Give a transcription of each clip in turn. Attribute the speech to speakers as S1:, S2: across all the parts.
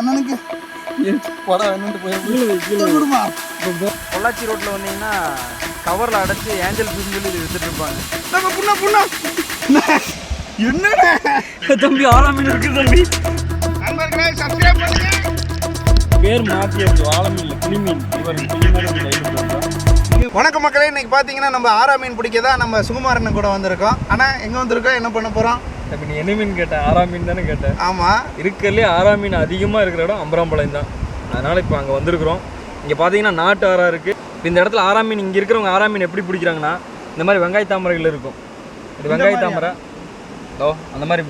S1: அண்ணனுக்கு படம் என்னன்ட்டு போய் விடுமா.
S2: பொள்ளாச்சி ரோட்டில் வந்தீங்கன்னா கவரில் அடைச்சி ஏஞ்சல் ஃபீஸ்னு சொல்லி இது வித்துட்டு இருப்பாங்க.
S1: நம்ம புண்ணா என்னடா
S2: தம்பி ஆறாம் மீன் இருக்குது தம்பி.
S1: நண்பர்களே சப்ஸ்கிரைப் பண்ணுங்க.
S2: பேர் மாற்றியாச்சு, ஆழமீன் இல்லை கிளிமீன்.
S1: வணக்கம் மக்களே, இன்னைக்கு பார்த்தீங்கன்னா நம்ம ஆரா மீன் பிடிக்க தான் நம்ம சுகுமாரன் கூட வந்திருக்கோம். ஆனால் எங்கே வந்திருக்கோம், என்ன பண்ண போகிறோம்?
S2: இப்போ நீ என்ன மீன் கேட்டேன்? ஆறாம் மீன் தானே கேட்டேன்.
S1: ஆமாம்,
S2: இருக்கிறதுலே ஆறாம் மீன் அதிகமாக இருக்கிற இடம் அம்பராம்பாளையம் தான். அதனால் இப்போ அங்கே வந்திருக்கிறோம். இங்கே பார்த்தீங்கன்னா நாட்டு ஆறா இருக்குது. இப்போ இந்த இடத்துல ஆறாம் மீன், இங்கே இருக்கிறவங்க ஆறாம் மீன் எப்படி பிடிக்கிறாங்கன்னா, இந்த மாதிரி வெங்காய தாமரைகள் இருக்கும். இது வெங்காய தாமரை அந்த மாதிரி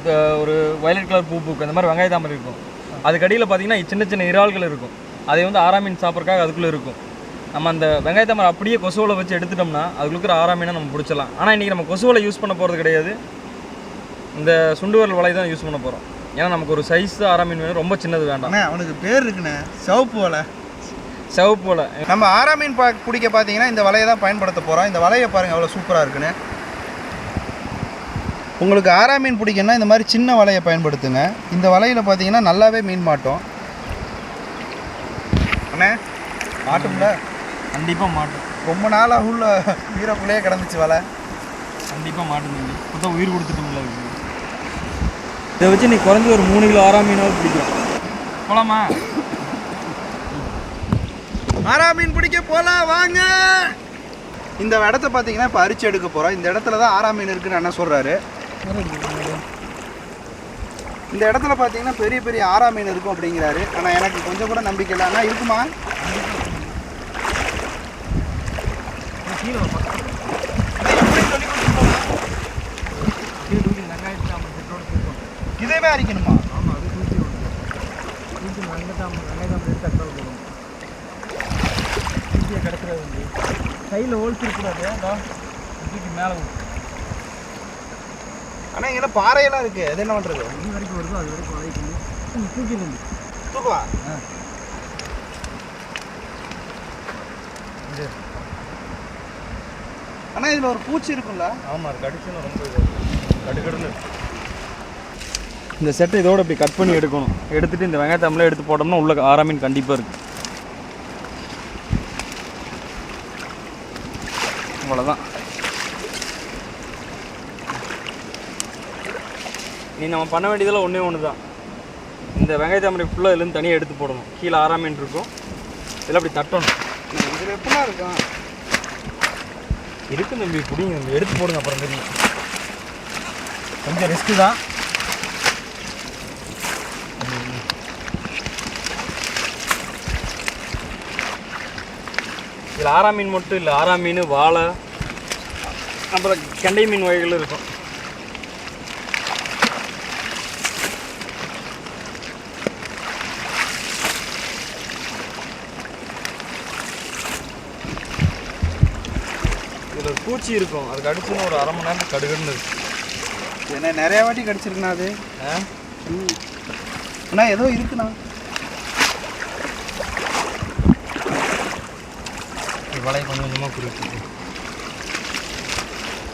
S2: ஒரு வயலட் கலர் பூ பூக்கு அந்த மாதிரி வெங்காய தாமரை இருக்கும். அதுக்கு அடியில் பார்த்தீங்கன்னா சின்ன சின்ன இறால்கள் இருக்கும். அதை வந்து ஆறாம் மீன் சாப்பிட்றதுக்காக அதுக்குள்ளே இருக்கும். நம்ம அந்த வெங்காய தாமரை அப்படியே கொசுவலை வச்சு எடுத்துட்டோம்னா அதுக்கு இருக்கிற ஆறாம் மீனை நம்ம பிடிச்சலாம். ஆனால் இன்றைக்கி நம்ம கொசுவலை யூஸ் பண்ண போகிறது கிடையாது. இந்த சுண்டு வரல் வலை தான் யூஸ் பண்ண போகிறோம். ஏன்னா நமக்கு ஒரு சைஸ் ஆறாம் மீன் வேணும், ரொம்ப சின்னது வேண்டாம்.
S1: அவனுக்கு பேர் இருக்குண்ணே, சிவப்பு வலை.
S2: சிவப்பு வலை.
S1: நம்ம ஆறாம் மீன் பிடிக்க பார்த்தீங்கன்னா இந்த வலையை தான் பயன்படுத்த போகிறோம். இந்த வலையை பாருங்கள் எவ்வளோ சூப்பராக இருக்குன்னு. உங்களுக்கு ஆறாம் மீன் பிடிக்கணும்னா இந்த மாதிரி சின்ன வலையை பயன்படுத்துங்க. இந்த வலையில் பார்த்தீங்கன்னா நல்லாவே மீன் மாட்டோம். அண்ணே மாட்டும்ல?
S2: கண்டிப்பாக மாட்டோம்.
S1: ரொம்ப நாளாக உள்ள வீரக்குள்ளேயே கிடந்துச்சு வலை.
S2: கண்டிப்பாக மாட்டோம். இப்போ தான் உயிர் கொடுத்துட்டோம்ல. இதை வச்சு நீ குறைஞ்சி ஒரு 3 கிலோ ஆறாம் மீனாவது பிடிக்கும். போலாமா?
S1: ஆறாம் மீன் பிடிக்க போகலாம் வாங்க. இந்த இடத்த பார்த்தீங்கன்னா இப்போ அரிச்சு எடுக்க போகிறோம். இந்த இடத்துல தான் ஆறாம் மீன் இருக்குன்னு அண்ணா சொல்கிறாரு. இந்த இடத்துல பார்த்தீங்கன்னா பெரிய பெரிய ஆறாம் மீன் இருக்கும் அப்படிங்கிறாரு. ஆனால் எனக்கு கொஞ்சம் கூட நம்பிக்கை இல்லை. அண்ணா இருக்குமா? இதேவே அரிக்கணுமா?
S2: ஆமாம், அது கிடக்கிறது கையில் ஹோல்ஸ் இருக்கக்கூடாது. தூக்கி மேலே
S1: ஆனால் இங்கே பாறையெல்லாம் இருக்குது. அது என்ன பண்ணுறது?
S2: இது வரைக்கும் வருதோ அது வரைக்கும் வளைக்கணும். தூக்கி
S1: தூக்குவா. ஆனால் இதில் ஒரு பூச்சி இருக்குல்ல?
S2: ஆமாம், அது கடிச்சுன்னா ரொம்ப கடுக்கடுன்னு. இந்த செட்டை இதோட இப்படி கட் பண்ணி எடுக்கணும். எடுத்துகிட்டு இந்த வெங்காயத்தம்லாம் எடுத்து போட்டோம்னா உள்ள ஆறாம் மீன் கண்டிப்பாக இருக்குது. அவ்வளோதான். நீ நம்ம பண்ண வேண்டியதெல்லாம் ஒன்று தான். இந்த வெங்காயத்தாமரை ஃபுல்லாக இதுலேருந்து தனியாக எடுத்து போடணும். கீழே ஆறாம் மீன் இருக்கும், இதெல்லாம் அப்படி தட்டணும்.
S1: இதில் எப்படிலாம் இருக்கும்?
S2: இருக்கு தம்பி, பிடிங்க தம்பி, எடுத்து போடுங்க. அப்புறம் தெரியும், கொஞ்சம் ரிஸ்க்கு தான். இதில் ஆறாம் மீன் மட்டும் இல்லை, ஆறாம் மீன், வாழை, அப்புறம் கெண்டை மீன் வகைகள் இருக்கும். இதில் ஒரு பூச்சி இருக்கும், அதுக்கு அடிச்சுன்னு ஒரு 1/2 மணி நேரத்துக்கு கடுகடுன்னு இருக்கு.
S1: என்ன நிறையா வாட்டி கடிச்சிருக்குண்ணா அது? அண்ணா ஏதோ இருக்குண்ணா.
S2: வலையை கொஞ்சம் கொஞ்சமாக குறிப்பிட்டு.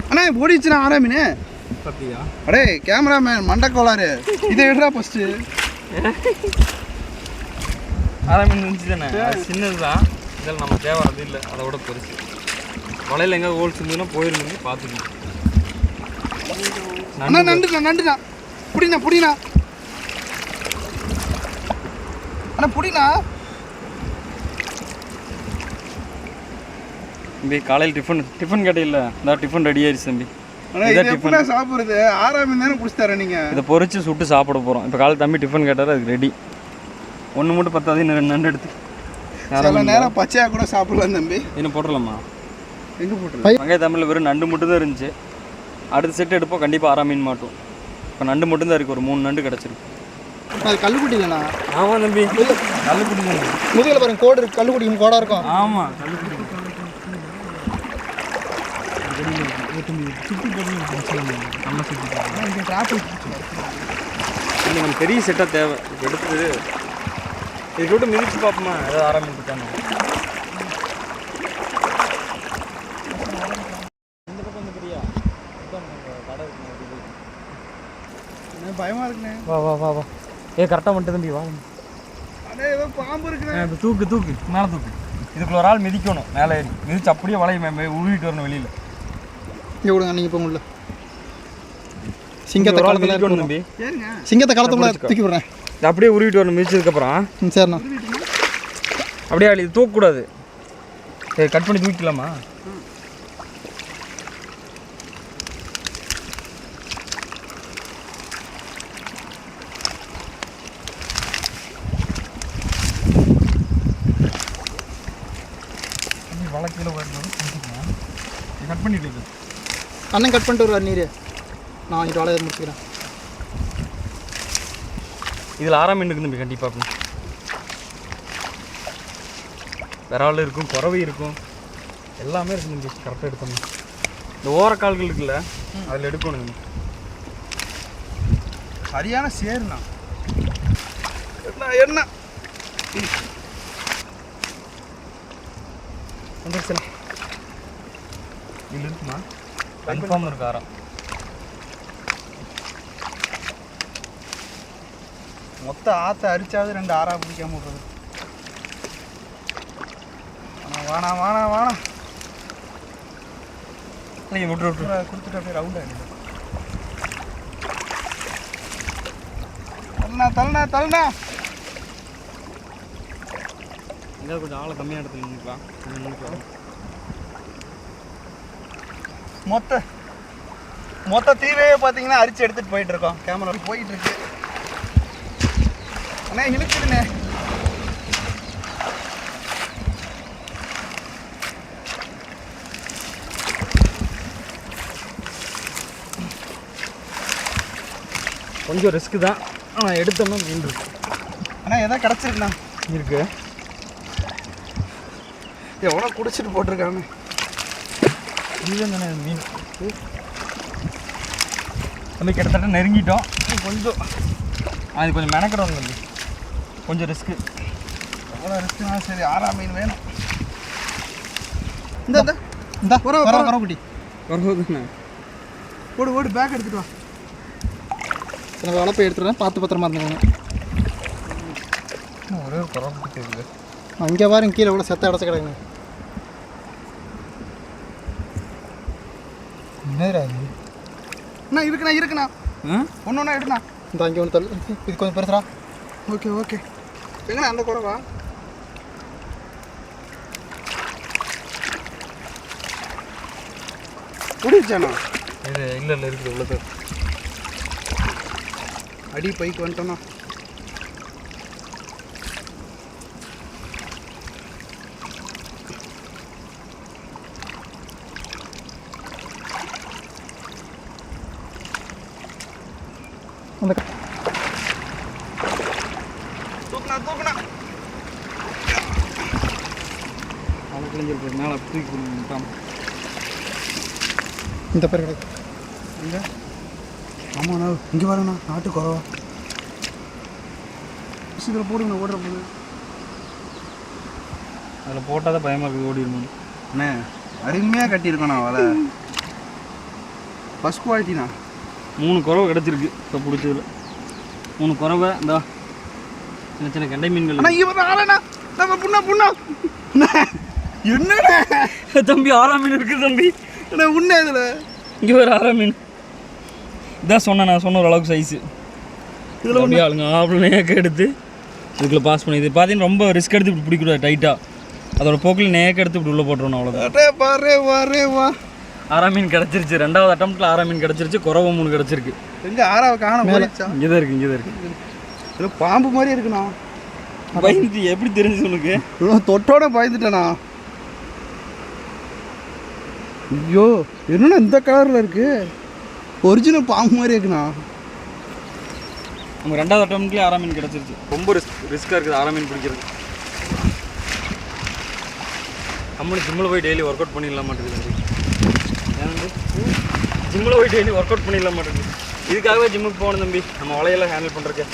S1: அண்ணா ஓடிச்சுண்ணா ஆறாம் மீன்.
S2: அப்படியா?
S1: அடே கேமராமேன் மண்டக்கோளாரு, இதை எடுறா ஃபஸ்ட்டு.
S2: ஆறாம் மீன் இருந்துச்சு தானே, அது சின்னது தான். இதில் நம்ம தேவை அது இல்லை, அதை விட பெருசு. வலையில் எங்கேயாவது ஹோல்ஸ் இருந்ததுன்னா போயிருந்தீங்க பார்த்துக்கணும்.
S1: அண்ணா நண்டுண்ணா புடிண்ணா அண்ணா புடிண்ணா.
S2: தம்பி காலையில் டிஃபன் கேட்டையில்ல, இந்த டிஃபன் ரெடி ஆயிடுச்சு தம்பி.
S1: டிஃபன் சாப்பிட்றது ஆறாம் மீன் தானே பிடிச்சி தரேன். நீங்கள்
S2: இதை பொறிச்சு சுட்டு சாப்பிட போகிறோம். இப்போ காலையில் தம்பி டிஃபன் கேட்டார், அதுக்கு ரெடி. ஒன்று மட்டும் பத்தாது, இன்னும் 2 நண்டு எடுத்து
S1: சில நேரம் பச்சையாக கூட சாப்பிடலாம் தம்பி.
S2: இன்னும் போட்டுடலாமா?
S1: எங்கே போட்டுருலாம்?
S2: வெங்காய தமிழில் வெறும் நண்டு மட்டும் தான் இருந்துச்சு. அடுத்த செட்டு எடுப்போம், கண்டிப்பாக ஆறாம் மீன் மாட்டோம். இப்போ நண்டு மட்டும் தான் இருக்குது, ஒரு 3 நண்டு கிடச்சிருக்கு.
S1: அது கல்லுக்குட்டி இல்லைண்ணா?
S2: ஆமாம் தம்பி, கல்லுக்குட்டி தான்.
S1: முதுகில் பாருங்க கோடு இருக்கு, கல்லுக்குட்டி கோடாக இருக்கும்.
S2: ஆமாம், கல்லுக்குட்டி. இல்லை நம்ம பெரிய செட்டாக தேவை. இப்போ எடுத்து இதுக்கு விட்டு மிதிச்சு பார்ப்போமா, ஏதாவது ஆரம்பிச்சுட்டாங்க. இந்த பக்கம் வந்து பெரியா கடை
S1: பயமாக இருக்குண்ணே.
S2: வா வா வா வா. கரெக்டாக வந்துட்டு தம்பி, வா.
S1: ஏதோ பாம்பு இருக்குண்ணே.
S2: அது தூக்கு மேலே தூக்கு. இதுக்குள்ள ஒரு ஆள் மிதிக்கணும், மேலே ஏறி மிதிச்சு அப்படியே வளைய உருவிட்டு வரணும் வெளியில்.
S1: இங்கே விடுங்க, நீங்கள் இப்போ உள்ள சிங்கத்தை காலத்தில்
S2: மிதிக்கணும் தம்பி.
S1: சிங்கத்தை காலத்துக்குள்ள தூக்கி விடுறேன்.
S2: இது அப்படியே உருவிட்டு வரணும் மிதிச்சதுக்கப்புறம்.
S1: சரிண்ணா.
S2: அப்படியே இது தூக்கக்கூடாது. சரி, கட் பண்ணி தூக்கிக்கலாமா? வழக்கில் கட் பண்ணிட்டு
S1: அண்ணன் கட் பண்ணிட்டு வருவார் நீர். நான் இங்கே வளைய முடிச்சுக்கிறேன்.
S2: இதில் 6ஆம் மீன் இருக்குது கண்டிப்பாக. அப்படி விரால் இருக்கும், குறவை இருக்கும், எல்லாமே இருக்கும். நீங்கள் கரெக்டாக எடுக்கணும். இந்த ஓரக்கால்கள் இருக்குல்ல, அதில் எடுக்கணும்.
S1: சரியான சேருண்ணா. என்ன
S2: வந்துருச்சுண்ணா. இதில் இருக்குமா? கன்ஃபார்ம் இருக்கு ஆரம்.
S1: மொத்த ஆற்றை அரிச்சாவது 2 ஆறா பிடிக்காம விடுறது. வாணா வாணா வாணா
S2: நீங்கள் விட்டு
S1: கொடுத்துட்டு அப்படியே ரவுண்ட் ஆகிடுது. தள்ளனா தள்ளனா.
S2: எங்கேயாவது கொஞ்சம் ஆளை கம்மியாக இடத்துல நின்றுக்கலாம்.
S1: மொத்த தீவே பார்த்தீங்கன்னா அரிச்சு எடுத்துகிட்டு போயிட்டு இருக்கோம். கேமரா போயிட்டு இருக்கு. அண்ணா இழுக்குதுண்ணே.
S2: கொஞ்சம் ரிஸ்க்கு தான், ஆனால் எடுத்தோம்னா மீன் இருக்கு.
S1: அண்ணா எதாவது கிடச்சிருக்குண்ணா.
S2: இருக்கு.
S1: எவ்வளோ குடிச்சிட்டு போட்டிருக்காங்க.
S2: இதுதான் தானே மீன். நம்ம கிட்டத்தட்ட நெருங்கிட்டோம். கொஞ்சம் அது கொஞ்சம் மெனக்கிடும் தம்பி, கொஞ்சம் ரிஸ்க்கு.
S1: எவ்வளோ ரிஸ்க்குனா சரி. 6ஆம் மீன் வேணும். இந்த குட்டி
S2: வரும்போதுண்ணே
S1: ஓடு பேக் எடுத்துட்டு வா. வளப்பை எடுத்துடுறேன், பார்த்து பத்திரமா இருந்துக்கோங்க.
S2: ஒரே ஒரு குறவை இருக்குது.
S1: அங்கே பாருங்க, கீழே எவ்வளோ செத்த அடைச்சி கிடக்குங்க. அண்ணா இருக்குண்ணா ஒன்று எடுண்ணா. இந்த அங்கே ஒன்று தள்ளு. இது கொஞ்சம் பெருசுடா. ஓகே எங்கண்ணா அந்த குறவா? முடிச்சாண்ணா.
S2: இது இல்லை இருக்குது இவ்வளோ பேர்.
S1: அடி பைக்கு வந்துட்டோண்ணா. அந்த தூக்குனா
S2: அவ்வளோ கிழிஞ்சிருக்கு. மேலே தூக்கி கொடுக்காம
S1: இந்த பேர் கிடையாது. இங்கே ஆமாண்ணா, இங்கே வரண்ணா. நாட்டு குறவா இதில் போடுங்கண்ணா. ஓடுற போது
S2: அதில் போட்டால் தான் பயமாக இருக்குது, ஓடிடுமோது.
S1: அண்ணே அருமையாக கட்டியிருக்கோண்ணா வலை. ஃபஸ்ட் குவாலிட்டிண்ணா.
S2: 3 குறவை கிடச்சிருக்கு இப்போ பிடிச்சதில். 3 குறவை. இந்த சின்ன கெண்டை மீன்கள்.
S1: என்ன
S2: தம்பி 6ஆம் மீன் இருக்குது தம்பி.
S1: உன்ன இதில்
S2: இங்கே ஒரு 6ஆம் மீன். இதான் சொன்னேன், நான் சொன்ன ஒரு அளவுக்கு சைஸு. இதில் அப்படியே ஆளுங்க நேக்க எடுத்து இதுக்குள்ளே பாஸ் பண்ணி. இது பார்த்தீங்கன்னா ரொம்ப ரிஸ்க் எடுத்து இப்படி பிடிக்கூடாது டைட்டாக. அதோட போக்கில் நேக்க எடுத்து இப்படி உள்ளே போட்டுருணும். அவ்வளோதான். 6ஆம் மீன் கிடச்சிருச்சு. 2வது அட்டம்ப்டில் 6ஆம் மீன் கிடச்சிருச்சு. குறவை 3 கிடச்சிருக்கு.
S1: எங்கே 6ஆவை காணோம்.
S2: இங்கே தான் இருக்குது.
S1: இதில் பாம்பு மாதிரி இருக்குண்ணா.
S2: பயந்து எப்படி தெரிஞ்சு உனக்கு?
S1: தொட்டோட பயந்துட்டேண்ணா. ஐயோ என்னண்ணா இந்த கலரில் இருக்கு. ஒரிஜினல் பாம்பு மாதிரி இருக்குண்ணா.
S2: நம்ம 2வது அட்டம்ப்ட்லேயே 6ஆம் மீன் கிடச்சிருச்சு. ரொம்ப ரிஸ்க்காக இருக்குது 6ஆம் மீன் பிடிக்கிறது. நம்மளும் ஜிம்மில் போய் டெய்லி ஒர்க் அவுட் பண்ணிடலாம் மாட்டேங்குது. ஜிம்மில் போய் டெய்லி ஒர்க் அவுட் பண்ணிடலாம் மாட்டேங்குது. இதுக்காகவே ஜிம்முக்கு போகணும் தம்பி, நம்ம வலையெல்லாம் ஹேண்டில் பண்ணுறக்கு.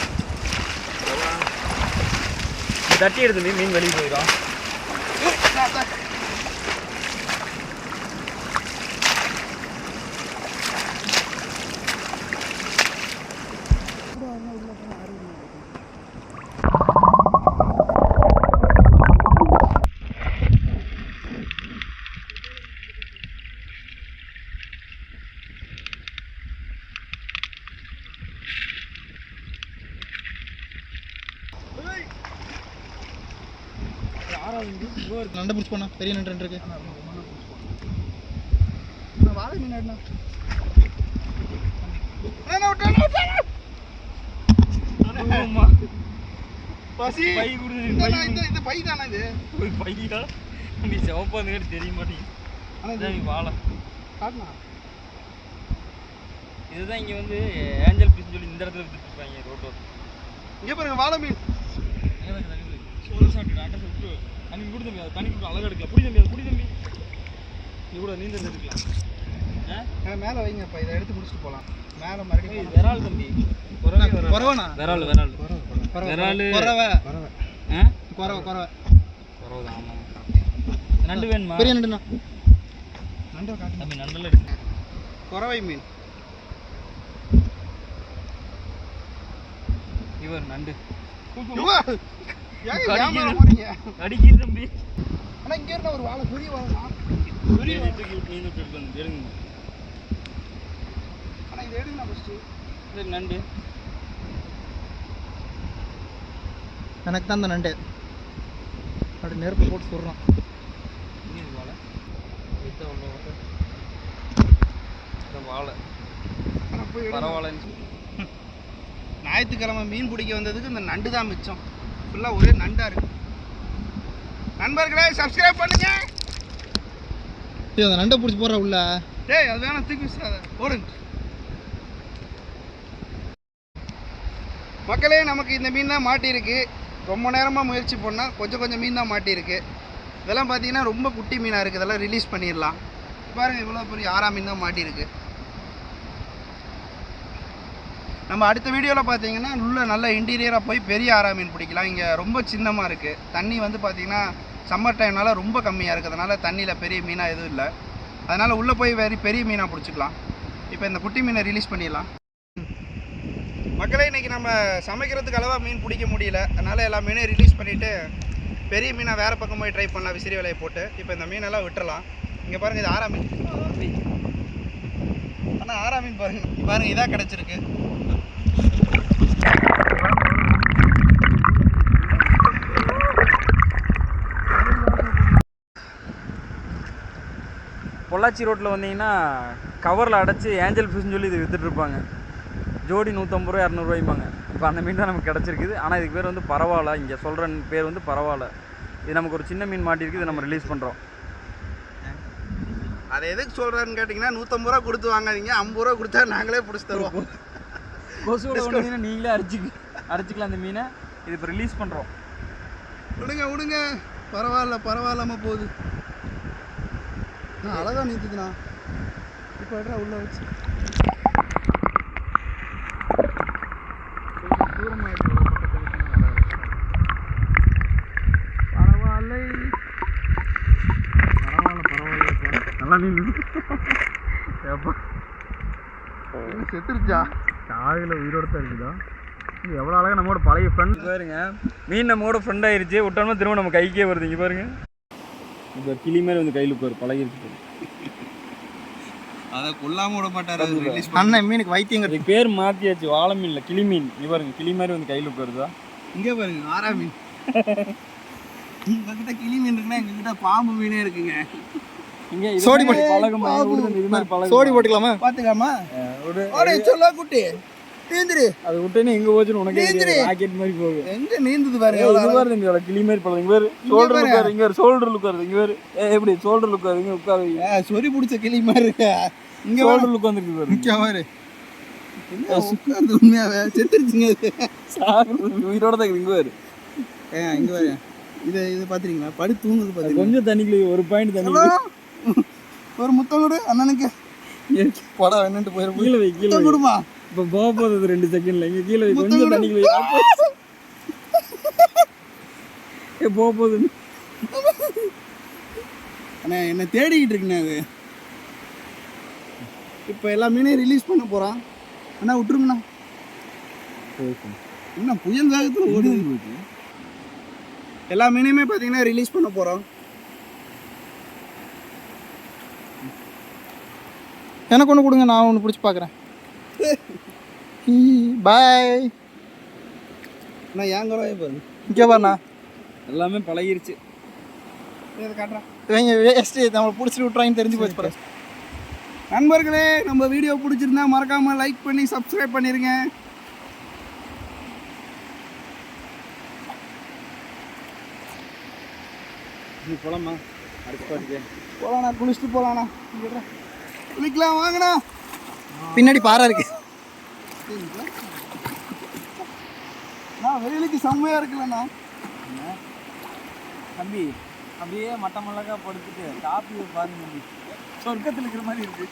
S2: தட்டி எடுத்து மீன் வெளியே போயிடும்.
S1: நண்டை பிடிச்சி போனா பெரிய நண்டு இருக்கு. வாழை மீன் என்ன பசி பை இந்த பை தானே இது
S2: பையா நீ சிவப்பா இருந்துக்கிட்டு தெரிய மாட்டேங்குது. ஆனால் வாழை
S1: காட்டினா
S2: இதுதான் இங்கே வந்து ஏஞ்சல் பீஸ்னு சொல்லி இந்த இடத்துல வித்துட்டு இருப்பாங்க ரோட்டோர்.
S1: இங்கே பாருங்க வாழை மீன்.
S2: சோறு சாப்பிட்டு அட்டை சாப்பிட்டு தண்ணி குடி தம்பி, அது தண்ணி குடி அழகாக எடுக்கலாம். குடி தம்பி, அது குடி தம்பி. நீ கூட நீந்தல் எடுக்கலாம்.
S1: மேலே வைங்கப்பா, இதை எடுத்து முடிச்சுட்டு போகலாம். மேலே மறுபடியும்
S2: விரால் தம்பி.
S1: குறவனா?
S2: விரால்
S1: விரால் குறவை குறவை குறவை
S2: குறவை தான். ஆமாம். நண்டு வேணுமா?
S1: பெரிய நண்டுண்ணா. நண்டு
S2: தம்பி நண்டெல்லாம் எடுக்கணும்.
S1: குறவை மீன்.
S2: இவர் நண்டு
S1: அடிக்கிற தம்பி. ஆனால் இங்கே இருந்தால் ஒரு வாழை பெரிய வாழை
S2: பெரிய எடுங்க.
S1: ஆனால் இதை எடுங்கண்ணா ஃபஸ்ட்டு.
S2: இது நண்டு
S1: எனக்கு தான் அந்த நண்டு அப்படி நெருப்பு போட்டு சொல்கிறான்.
S2: வாழை பரவாயில்ல.
S1: ஞாயிற்றுக்கிழமை மீன் பிடிக்க வந்ததுக்கு இந்த நண்டு தான் மிச்சம். ஃபுல்லாக ஒரே நண்டாக இருக்கு. நண்பர்களே சப்ஸ்கிரைப் பண்ணுங்க. அந்த நண்டை பிடிச்சி போடுற உள்ள. டேய் அது வேணாம், தூக்கி விசாத போடுங்க. மக்களே நமக்கு இந்த மீன் தான் மாட்டியிருக்கு. ரொம்ப நேரமாக முயற்சி பண்ணால் கொஞ்சம் மீன் தான் மாட்டியிருக்கு. இதெல்லாம் பார்த்தீங்கன்னா ரொம்ப குட்டி மீனாக இருக்குது. இதெல்லாம் ரிலீஸ் பண்ணிடலாம். பாருங்கள் இவ்வளோ பெரிய 6ஆம் மீன் தான் மாட்டியிருக்கு. நம்ம அடுத்த வீடியோவில் பார்த்தீங்கன்னா உள்ள நல்ல இன்டீரியராக போய் பெரிய 6ஆம் மீன் பிடிக்கலாம். இங்கே ரொம்ப சின்னமாக இருக்குது. தண்ணி வந்து பார்த்திங்கன்னா சம்மர் டைம்னால ரொம்ப கம்மியாக இருக்கிறதுனால தண்ணியில் பெரிய மீனாக எதுவும் இல்லை. அதனால் உள்ளே போய் பெரிய மீனாக பிடிச்சிக்கலாம். இப்போ இந்த குட்டி மீனை ரிலீஸ் பண்ணிடலாம். மக்களே இன்றைக்கி நம்ம சமைக்கிறதுக்கு அளவாக மீன் பிடிக்க முடியல. அதனால் எல்லா மீனையும் ரிலீஸ் பண்ணிவிட்டு பெரிய மீனை வேறு பக்கம் போய் ட்ரை பண்ணலாம் விசிறி வலையை போட்டு. இப்போ இந்த மீனெல்லாம் விட்டுறலாம். இங்கே பாருங்கள் இது 6ஆம் மீன். ஆனால் 6ஆம் மீன் பாருங்கள் இதாக கிடச்சிருக்கு.
S2: பொள்ளாச்சி ரோட்டில் வந்தீங்கன்னா கவரில் அடைச்சி ஏஞ்சல் ஃபிஷ்னு சொல்லி இது விற்றுட்ருப்பாங்க. ஜோடி 150 ரூபா 200 ரூபாய்ப்பாங்க. இப்போ அந்த மீன் தான் நமக்கு கிடச்சிருக்குது. ஆனால் இதுக்கு பேர் வந்து பரவாயில்ல. இங்கே சொல்கிற பேர் வந்து பரவாயில்ல. இது நமக்கு ஒரு சின்ன மீன் மாட்டிருக்கு. இதை நம்ம ரிலீஸ் பண்ணுறோம்.
S1: அதை எதுக்கு சொல்கிறாருன்னு கேட்டிங்கன்னா 150 ரூபா கொடுத்து வாங்காதீங்க, 50 ரூபா கொடுத்தா நாங்களே பிடிச்சி தருவோம்.
S2: கொசுவோட வந்தீங்கன்னா நீங்களே அரைச்சிக்கலாம் அந்த மீனை. இது இப்போ ரிலீஸ் பண்ணுறோம்.
S1: விடுங்க பரவாயில்லாமல் போகுது. அழகாக நீத்துக்குண்ணா. இப்போ எடுறா உள்ள வச்சு தூரமாக பரவாயில்ல நல்லா மீன் எப்போ செத்துருச்சா? காலையில் உயிரோட தான் இருக்குதா? எவ்வளோ அழகாக நம்மளோட பழைய ஃப்ரெண்ட்
S2: பாருங்க. மீன் நம்மளோட ஃப்ரெண்ட் ஆயிடுச்சு. விட்டோம்னா திரும்ப நம்ம கைக்கே வருது. இங்கே பாருங்க, இப்போ கிளி மாதிரி வந்து கையில் போயிரு பழகிருச்சு.
S1: அதை கொல்லாமல் விட மாட்டார் அண்ணன். மீனுக்கு வைத்தியங்க
S2: பேர் மாற்றியாச்சு. வாழை மீன் இல்லை, கிளி மீன். இங்கே பாருங்க, கிளி மாதிரி வந்து கையில் போயிருதா.
S1: இங்கே பாருங்க 6ஆம் மீன். உங்ககிட்ட கிளி மீன் இருக்குன்னா எங்ககிட்ட பாம்பு மீனே இருக்குங்க.
S2: இங்கே சோடி போட்டு பழகமா இது மாதிரி பழக
S1: சோடி போட்டுக்கலாமா? பார்த்துக்காமா சொல்ல குட்டி நீந்துரு. அது விட்டேன்னு எங்கே போச்சுன்னு உனக்கு ராக்கெட் மாதிரி போகுது. எங்கே நீந்துது பாருங்க.
S2: பாருங்க கிளி மாதிரி பழகுங்க. வேறு ஷோல்டர் லுக்காரு. இங்கே வேறு ஷோல்டர் லுக்காரு. இங்கே வேறு எப்படி ஷோல்டர் லுக்காரு. இங்கே உட்காரு.
S1: சொறி பிடிச்ச கிளி மாதிரி இருக்கு.
S2: இங்கே ஷோல்டர் லுக் வந்துருக்கு பாரு.
S1: முக்கிய மாதிரி உட்காருது. உண்மையாவே செத்துருச்சுங்க.
S2: உயிரோட தான் இங்கே வேறு.
S1: இங்கே வேறு இது பார்த்துறீங்களா? படி தூங்குது பார்த்து.
S2: கொஞ்சம் தண்ணிக்குள்ள ஒரு பாயிண்ட் தண்ணி.
S1: ஒரு முத்தம் கொடு அண்ணனுக்கு. படம் வேணுன்ட்டு போயிடும்.
S2: கீழே வை, கீழே
S1: கொடுமா.
S2: இப்போ போக போகுது 2 செகண்ட்ல. இங்கே கீழே வை, கொஞ்சம் தண்ணிக்குள்ள போக போகுது.
S1: அண்ணா என்னை தேடிக்கிட்டு இருக்குண்ணே அது. இப்போ எல்லா மீனையும் ரிலீஸ் பண்ண போகிறான். அண்ணா விட்டுருங்கண்ணா. என்ன புயல் வேகத்தில் ஓடுது. எல்லா மீனையுமே பார்த்தீங்கன்னா ரிலீஸ் பண்ண போகிறோம். எனக்கு ஒன்று கொடுங்க, நான் ஒன்று பிடிச்சி பார்க்குறேன். பாய் அண்ணா. ஏன் கூட பாருங்க. இங்கே பாருண்ணா
S2: எல்லாமே பழகிருச்சு.
S1: இதை காட்டுறேன்.
S3: இவங்க வேஸ்ட் நம்மளை பிடிச்சிட்டு விட்றாங்கன்னு தெரிஞ்சு போச்சு பாரு.
S1: நண்பர்களே, நம்ம வீடியோ பிடிச்சிருந்தா மறக்காமல் லைக் பண்ணி சப்ஸ்கிரைப் பண்ணிடுங்க.
S3: போலாமா அடுத்த பாட்டுக்கு
S1: போகலாண்ணா, குளிச்சுட்டு போகலாண்ணா. குளிக்கலாம் வாங்கண்ணா.
S3: பின்னாடி பாறை இருக்கு.
S1: வெயிலுக்கு செம்மையாக இருக்குல்லண்ணா.
S2: தம்பி அப்படியே மட்ட மிளகா படுத்துட்டு காப்பி பாருங்க தம்பி, சொர்க்கத்தில் இருக்கிற மாதிரி இருக்கு.